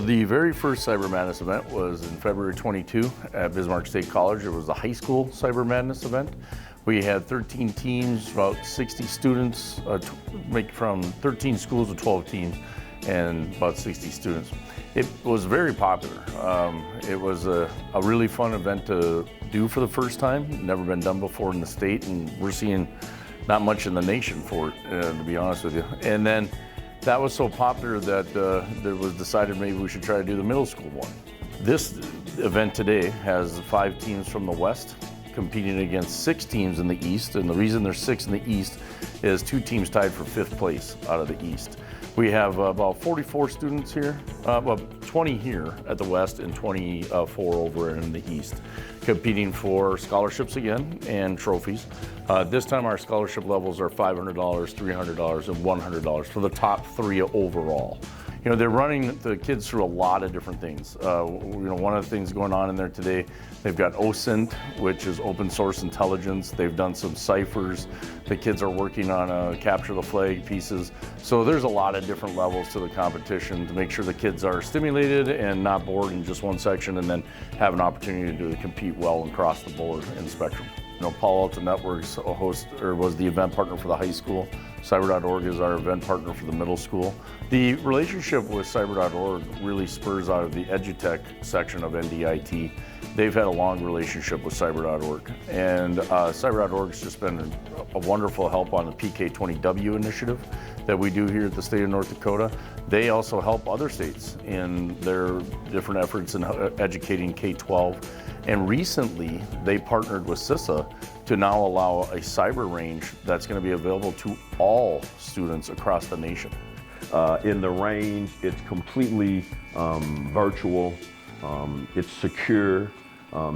The very first Cyber Madness event was in February 22 at Bismarck State College. It was the high school Cyber Madness event. We had 13 teams, about 60 students, from 13 schools of 12 teams, and about 60 students. It was very popular. It was a really fun event to do for the first time. Never been done before in the state, and we're seeing not much in the nation for it, to be honest with you. And then that was so popular that it was decided maybe we should try to do the middle school one. This event today has 5 teams from the West competing against 6 teams in the East, and the reason there's 6 in the East is 2 teams tied for 5th place out of the East. We have about 44 students here, 20 here at the West and 24 over in the East, competing for scholarships again and trophies. This time our scholarship levels are $500, $300, and $100 for the top 3 overall. You know, they're running the kids through a lot of different things. One of the things going on in there today, they've got OSINT, which is open source intelligence. They've done some ciphers. The kids are working on capture the flag pieces. So there's a lot of different levels to the competition to make sure the kids are stimulated and not bored in just one section, and then have an opportunity to compete well across the board in the spectrum. You know, Palo Alto Networks was the event partner for the high school. Cyber.org is our event partner for the middle school. The relationship with Cyber.org really spurs out of the EduTech section of NDIT. They've had a long relationship with Cyber.org, and Cyber.org's just been a wonderful help on the PK20W initiative that we do here at the state of North Dakota. They also help other states in their different efforts in educating K-12. And recently, they partnered with CISA to now allow a cyber range that's going to be available to all students across the nation. In the range, it's completely virtual, it's secure.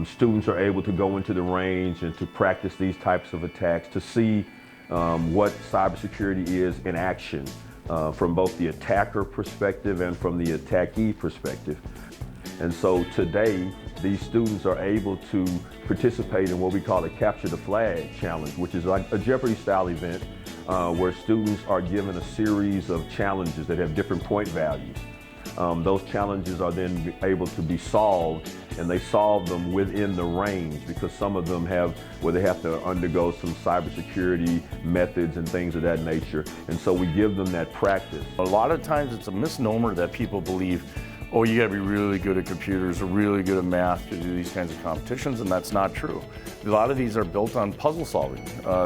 Students are able to go into the range and to practice these types of attacks, to see what cybersecurity is in action from both the attacker perspective and from the attackee perspective. And so today, these students are able to participate in what we call a Capture the Flag challenge, which is like a Jeopardy style event where students are given a series of challenges that have different point values. Those challenges are then able to be solved, and they solve them within the range, because some of them have where they have to undergo some cybersecurity methods and things of that nature. And so we give them that practice. A lot of times it's a misnomer that people believe, oh, you gotta be really good at computers or really good at math to do these kinds of competitions, and that's not true. A lot of these are built on puzzle solving.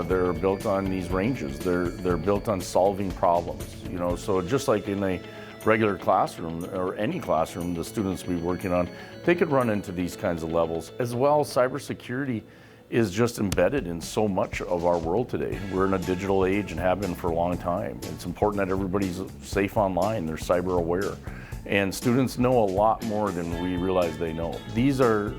They're built on these ranges. They're built on solving problems. You know, so just like in a regular classroom or any classroom the students will be working on, they could run into these kinds of levels. As well, cybersecurity is just embedded in so much of our world today. We're in a digital age and have been for a long time. It's important that everybody's safe online, they're cyber aware. And students know a lot more than we realize they know. These are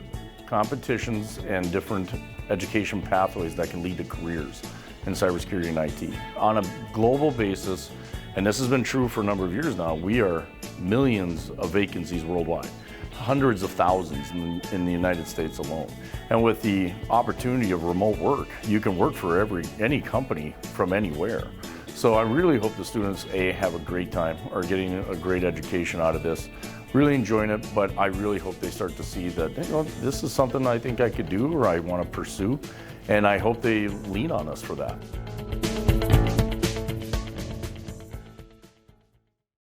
competitions and different education pathways that can lead to careers in cybersecurity and IT. On a global basis, and this has been true for a number of years now, we are millions of vacancies worldwide, hundreds of thousands in the United States alone. And with the opportunity of remote work, you can work for any company from anywhere. So I really hope the students, A, have a great time, are getting a great education out of this, really enjoying it, but I really hope they start to see that, you know, this is something I think I could do or I want to pursue, and I hope they lean on us for that.